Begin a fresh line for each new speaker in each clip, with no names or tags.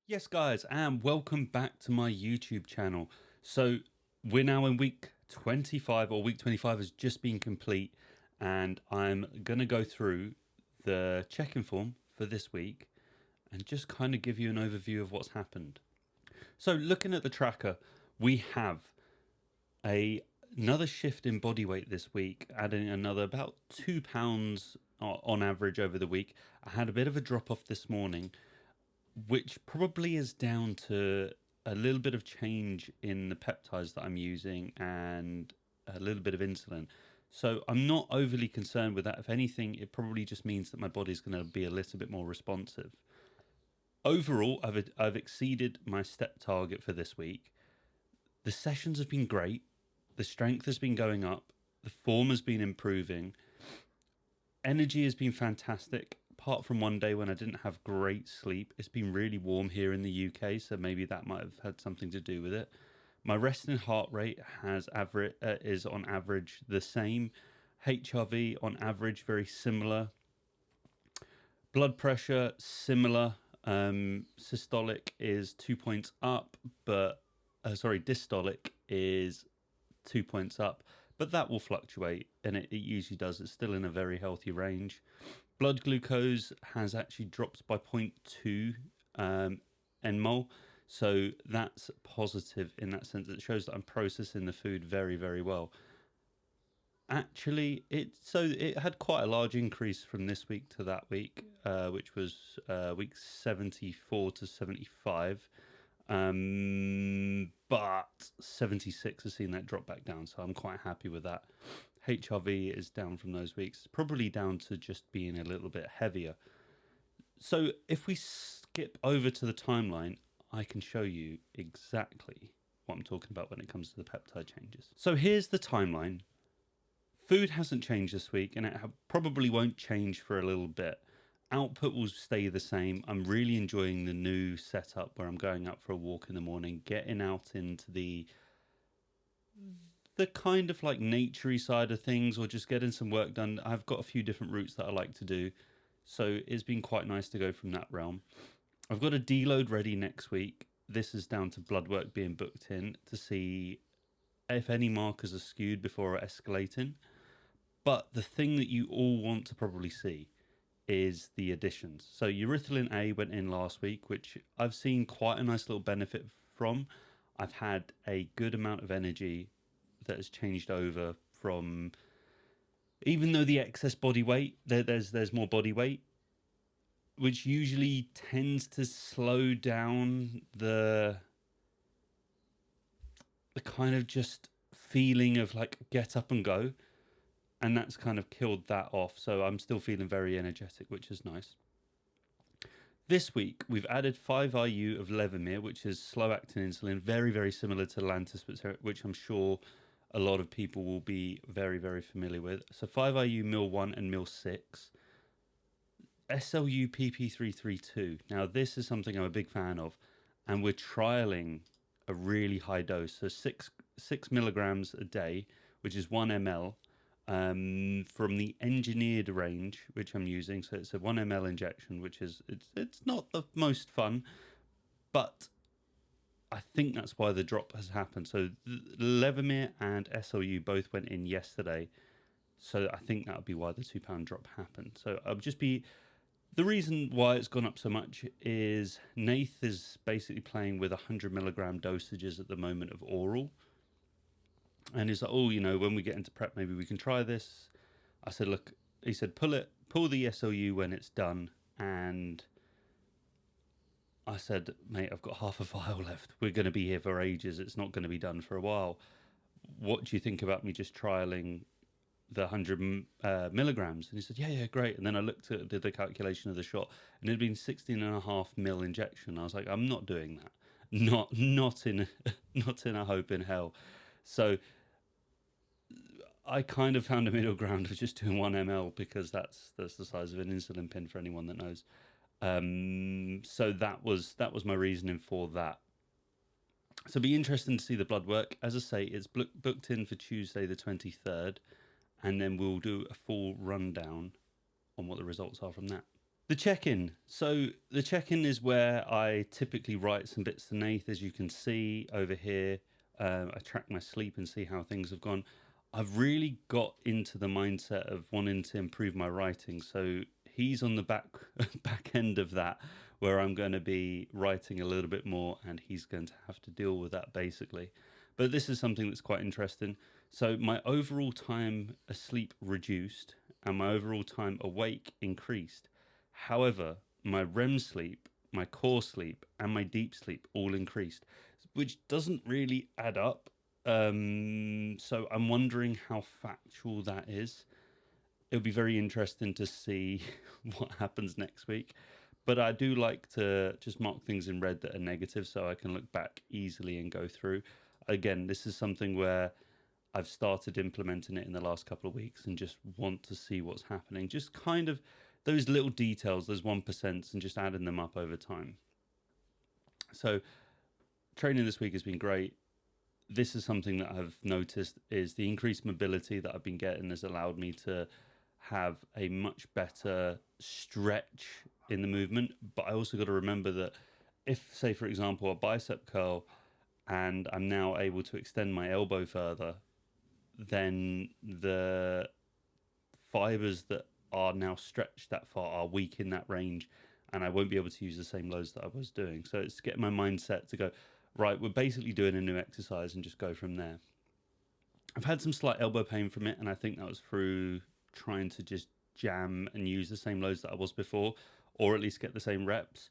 Yes, guys, and welcome back to my YouTube channel. So we're now in week 25, or week 25 has just been complete, and I'm going to go through the check-in form for this week and just kind of give you an overview of what's happened. So looking at the tracker, we have another shift in body weight this week, adding another about 2 pounds on average over the week. I had a bit of a drop off this morning, which probably is down to a little bit of change in the peptides that I'm using and a little bit of insulin. So I'm not overly concerned with that. If anything, it probably just means that my body's going to be a little bit more responsive. Overall, I've exceeded my step target for this week. The sessions have been great. The strength has been going up. The form has been improving. Energy has been fantastic. Apart from one day when I didn't have great sleep, it's been really warm here in the UK, so maybe that might have had something to do with it. My resting heart rate is on average the same. HRV on average very similar. Blood pressure similar. Systolic is 2 points up, but dystolic is 2 points up, but that will fluctuate, and it usually does. It's still in a very healthy range. Blood glucose has actually dropped by 0.2 nmol, so that's positive in that sense. It shows that I'm processing the food very, very well. Actually, it had quite a large increase from this week to that week, which was week 74 to 75. But 76 has seen that drop back down, so I'm quite happy with that. HRV is down from those weeks. It's probably down to just being a little bit heavier. So if we skip over to the timeline, I can show you exactly what I'm talking about when it comes to the peptide changes. So here's the timeline. Food hasn't changed this week, and it probably won't change for a little bit. Output will stay the same. I'm really enjoying the new setup where I'm going out for a walk in the morning, getting out into the kind of like naturey side of things, or just getting some work done. I've got a few different routes that I like to do, so it's been quite nice to go from that realm. I've got a deload ready next week. This is down to Bloodwork being booked in to see if any markers are skewed before escalating. But the thing that you all want to probably see is the additions. So Urolithin A went in last week, which I've seen quite a nice little benefit from. I've had a good amount of energy that has changed over from, even though the excess body weight, there's more body weight, which usually tends to slow down the kind of just feeling of like get up and go. And that's kind of killed that off. So I'm still feeling very energetic, which is nice. This week, we've added 5 IU of Levemir, which is slow-acting insulin, very, very similar to Atlantis, which I'm sure a lot of people will be very, very familiar with. So 5 IU mil1 and mil6. SLU PP332. Now, this is something I'm a big fan of, and we're trialing a really high dose. So 6 milligrams a day, which is 1 ml. From the engineered range, which I'm using. So it's a 1 ml injection, which is it's not the most fun, but I think that's why the drop has happened. So Levemir and SLU both went in yesterday, so I think that would be why the £2 drop happened. So I'll just be, the reason why it's gone up so much is Nath is basically playing with 100 milligram dosages at the moment of oral. And he's like, oh, when we get into prep, maybe we can try this. I said, look, he said, pull the SLU when it's done. And I said, mate, I've got half a vial left. We're going to be here for ages. It's not going to be done for a while. What do you think about me just trialing the 100 milligrams? And he said, yeah, great. And then I did the calculation of the shot, and it had been 16.5 mil injection. I was like, I'm not doing that. Not in a hope in hell. So I kind of found a middle ground of just doing 1 ml, because that's the size of an insulin pin for anyone that knows. So that was my reasoning for that. So it'll be interesting to see the blood work. As I say, it's booked in for Tuesday the 23rd, and then we'll do a full rundown on what the results are from that. The check-in. So the check-in is where I typically write some bits to Nath, as you can see over here. I track my sleep and see how things have gone. I've really got into the mindset of wanting to improve my writing. So he's on the back end of that, where I'm going to be writing a little bit more, and he's going to have to deal with that basically. But this is something that's quite interesting. So my overall time asleep reduced, and my overall time awake increased. However, my REM sleep, my core sleep, and my deep sleep all increased, which doesn't really add up. So I'm wondering how factual that is. It'll be very interesting to see what happens next week. But I do like to just mark things in red that are negative so I can look back easily and go through. Again, this is something where I've started implementing it in the last couple of weeks and just want to see what's happening. Just kind of those little details, those 1%, and just adding them up over time. So training this week has been great. This is something that I've noticed is the increased mobility that I've been getting has allowed me to have a much better stretch in the movement. But I also got to remember that if, say, for example, a bicep curl, and I'm now able to extend my elbow further, then the fibers that are now stretched that far are weak in that range, and I won't be able to use the same loads that I was doing. So it's getting my mindset to go, right, we're basically doing a new exercise and just go from there. I've had some slight elbow pain from it, and I think that was through trying to just jam and use the same loads that I was before, or at least get the same reps.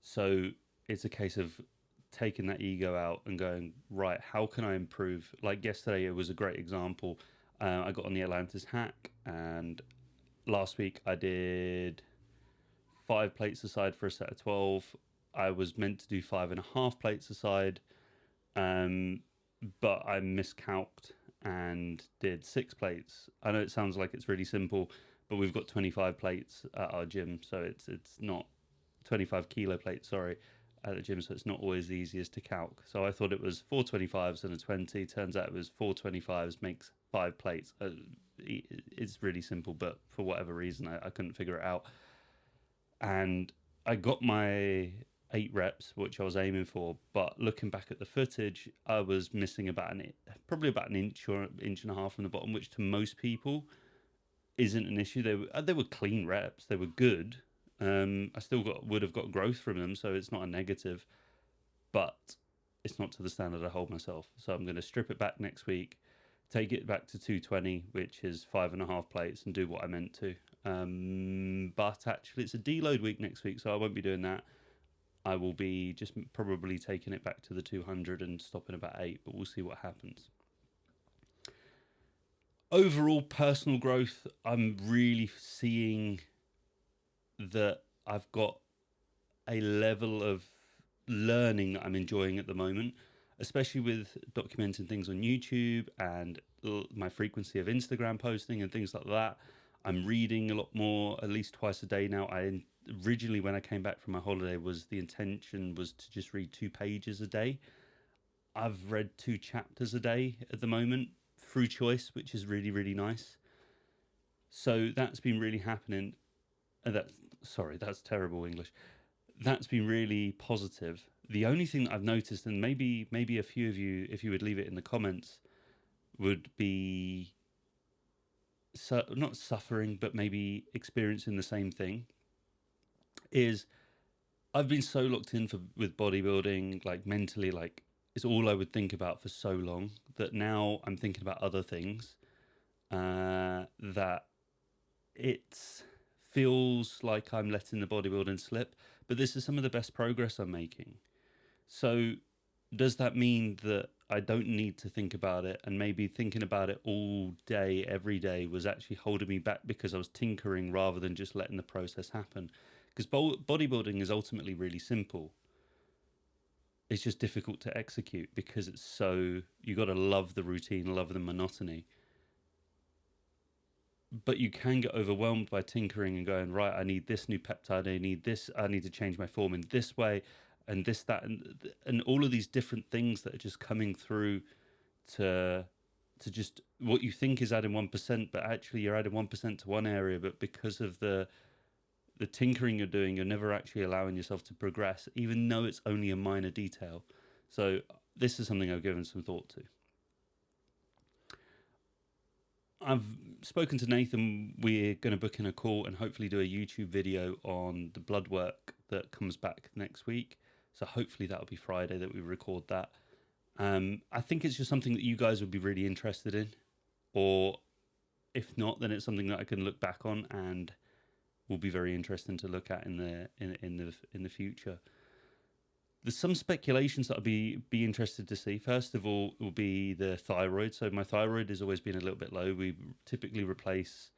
So it's a case of taking that ego out and going, right, how can I improve? Like yesterday, it was a great example. I got on the Atlantis Hack, and last week I did 5 plates aside for a set of 12. I was meant to do 5.5 plates aside, but I miscalced and did 6 plates. I know it sounds like it's really simple, but we've got 25 plates at our gym, so it's not 25 kilo plates, sorry, at the gym, so it's not always the easiest to calc. So I thought it was 4 25s and a 20. Turns out it was 4 25s makes 5 plates. It's really simple, but for whatever reason, I couldn't figure it out. And I got my 8 reps, which I was aiming for, but looking back at the footage, I was missing probably about an inch or inch and a half from the bottom, which to most people isn't an issue. They were clean reps, they were good. I still would have got growth from them, so it's not a negative, but it's not to the standard I hold myself. So I'm going to strip it back next week, take it back to 220, which is 5.5 plates, and do what I meant to. But actually, it's a deload week next week, so I won't be doing that. I will be just probably taking it back to the 200 and stopping about 8, but we'll see what happens. Overall personal growth, I'm really seeing that I've got a level of learning that I'm enjoying at the moment, especially with documenting things on YouTube and my frequency of Instagram posting and things like that. I'm reading a lot more, at least twice a day now. Originally, when I came back from my holiday, the intention was to just read 2 pages a day. I've read 2 chapters a day at the moment through choice, which is really, really nice. So that's been really happening. That's terrible English. That's been really positive. The only thing that I've noticed, and maybe a few of you, if you would leave it in the comments, would be not suffering, but maybe experiencing the same thing, is I've been so locked in with bodybuilding, like mentally, like it's all I would think about for so long, that now I'm thinking about other things, that it feels like I'm letting the bodybuilding slip, but this is some of the best progress I'm making. So does that mean that I don't need to think about it, and maybe thinking about it all day, every day, was actually holding me back because I was tinkering rather than just letting the process happen? Because bodybuilding is ultimately really simple. It's just difficult to execute because you got to love the routine, love the monotony. But you can get overwhelmed by tinkering and going, right, I need this new peptide, I need this, I need to change my form in this way, and this, that, and all of these different things that are just coming through to just what you think is adding 1%, but actually you're adding 1% to one area, but because of the the tinkering you're doing, you're never actually allowing yourself to progress, even though it's only a minor detail. So this is something I've given some thought to. I've spoken to Nathan. We're going to book in a call and hopefully do a YouTube video on the Bloodwork that comes back next week. So hopefully that'll be Friday that we record that. I think it's just something that you guys would be really interested in, or if not, then it's something that I can look back on and will be very interesting to look at in the future. There's some speculations that I'd be interested to see. First of all, will be the thyroid. So my thyroid has always been a little bit low. We typically replace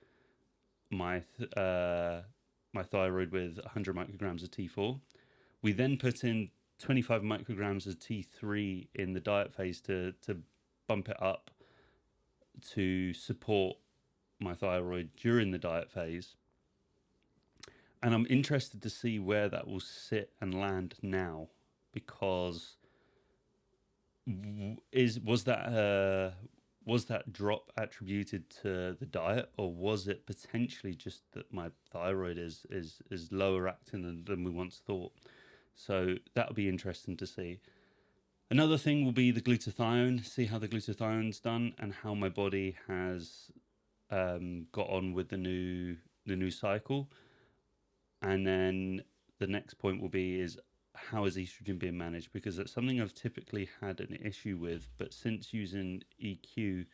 my my thyroid with 100 micrograms of T4. We then put in 25 micrograms of T3 in the diet phase to bump it up to support my thyroid during the diet phase. And I'm interested to see where that will sit and land now, because was that drop attributed to the diet, or was it potentially just that my thyroid is lower acting than we once thought? So that'll be interesting to see. Another thing will be the glutathione, see how the glutathione's done and how my body has got on with the new cycle. And then the next point will be is how is estrogen being managed? Because that's something I've typically had an issue with, but since using EQ,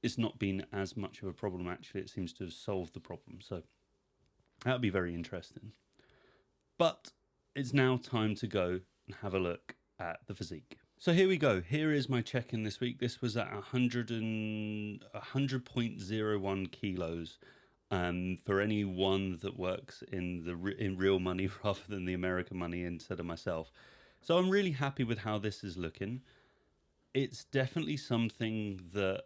it's not been as much of a problem. Actually, it seems to have solved the problem. So that'll be very interesting. But it's now time to go and have a look at the physique. So here we go. Here is my check-in this week. This was at 100.01 kilos. For anyone that works in real money rather than the American money instead of myself. So I'm really happy with how this is looking. It's definitely something that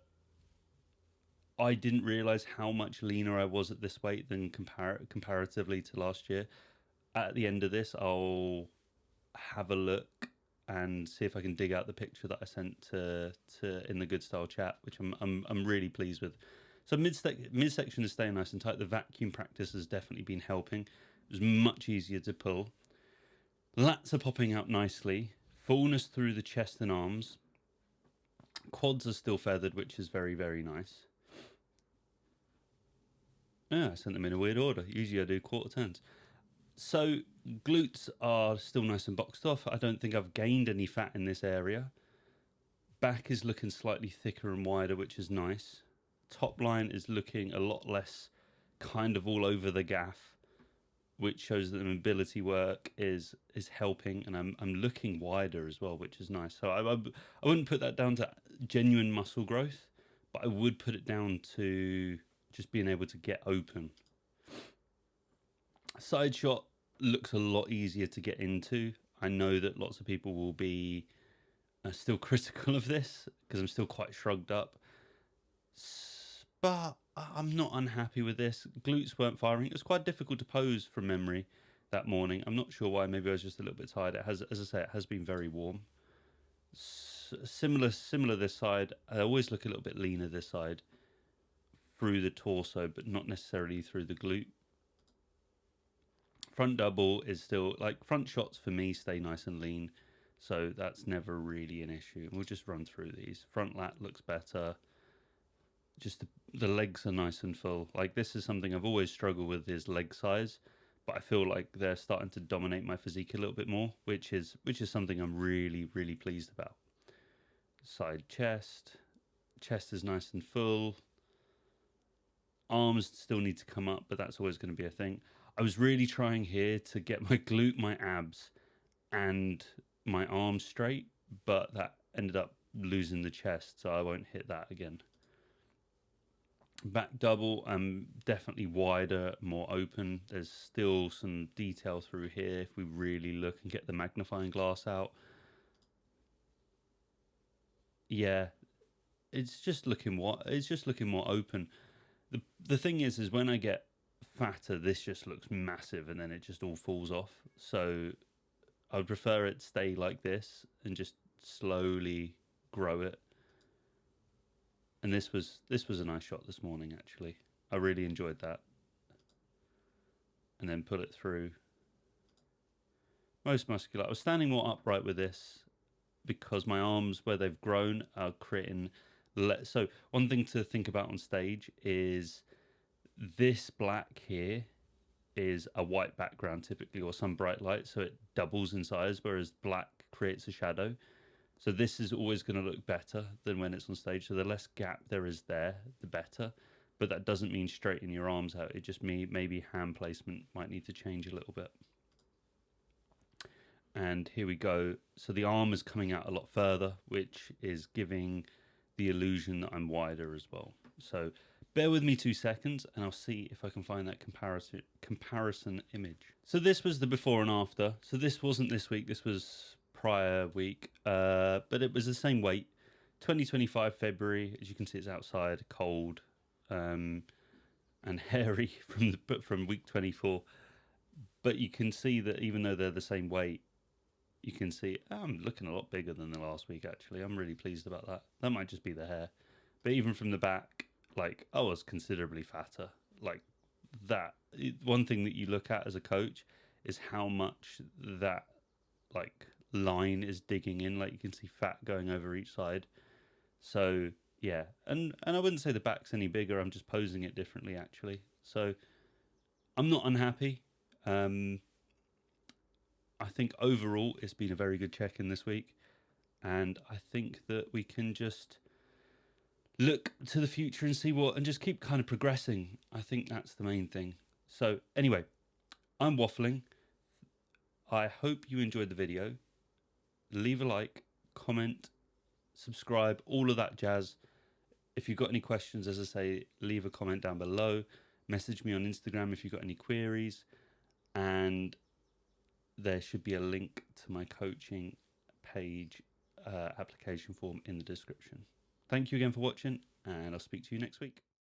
I didn't realize how much leaner I was at this weight than comparatively to last year. At the end of this, I'll have a look and see if I can dig out the picture that I sent to in the Good Style chat, which I'm really pleased with. So midsection is staying nice and tight. The vacuum practice has definitely been helping. It was much easier to pull. Lats are popping out nicely. Fullness through the chest and arms. Quads are still feathered, which is very, very nice. Yeah, I sent them in a weird order. Usually I do quarter turns. So glutes are still nice and boxed off. I don't think I've gained any fat in this area. Back is looking slightly thicker and wider, which is nice. Top line is looking a lot less kind of all over the gaff, which shows that the mobility work is helping, and I'm looking wider as well, which is nice. So I wouldn't put that down to genuine muscle growth, but I would put it down to just being able to get open. Side shot looks a lot easier to get into. I know that lots of people will be still critical of this because I'm still quite shrugged up. But I'm not unhappy with this. Glutes weren't firing. It was quite difficult to pose from memory that morning. I'm not sure why. Maybe I was just a little bit tired. It has, as I say, it has been very warm. Similar this side. I always look a little bit leaner this side through the torso, but not necessarily through the glute. Front double is still, like, front shots for me stay nice and lean. So that's never really an issue. We'll just run through these. Front lat looks better. Just the legs are nice and full. Like, this is something I've always struggled with, is leg size, but I feel like they're starting to dominate my physique a little bit more, which is something I'm really, really pleased about. Side chest is nice and full. Arms still need to come up, but that's always going to be a thing. I was really trying here to get my glute, my abs, and my arms straight, but that ended up losing the chest, so I won't hit that again. Back double, definitely wider, more open. There's still some detail through here if we really look and get the magnifying glass out. Yeah, it's just looking more open. The thing is when I get fatter, this just looks massive, and then it just all falls off. So I would prefer it stay like this and just slowly grow it. And this was a nice shot this morning, actually. I really enjoyed that. and then pull it through. Most muscular. I was standing more upright with this because my arms, where they've grown, are creating so one thing to think about on stage is this black here is a white background typically, or some bright light, so it doubles in size, whereas black creates a shadow. So this is always going to look better than when it's on stage. So the less gap there is there, the better. But that doesn't mean straighten your arms out. It just means maybe hand placement might need to change a little bit. And here we go. So the arm is coming out a lot further, which is giving the illusion that I'm wider as well. So bear with me 2 seconds and I'll see if I can find that comparison image. So this was the before and after. So this wasn't this week, this was prior week, but it was the same weight. 2025 February, as you can see, it's outside, cold, and hairy from week 24. But you can see that even though they're the same weight, you can see I'm looking a lot bigger than the last week, actually. I'm really pleased about that. That might just be the hair. But even from the back, like, I was considerably fatter. Like, that. One thing that you look at as a coach is how much that, like, line is digging in. Like, you can see fat going over each side. So, yeah. And I wouldn't say the back's any bigger. I'm just posing it differently, actually. So, I'm not unhappy. I think overall it's been a very good check-in this week, and I think that we can just look to the future and see and just keep kind of progressing. I think that's the main thing. So anyway, I'm waffling. I hope you enjoyed the video. Leave a like, comment, subscribe, all of that jazz. If you've got any questions, as I say, leave a comment down below. Message me on Instagram if you've got any queries, and there should be a link to my coaching page application form in the description. Thank you again for watching, and I'll speak to you next week.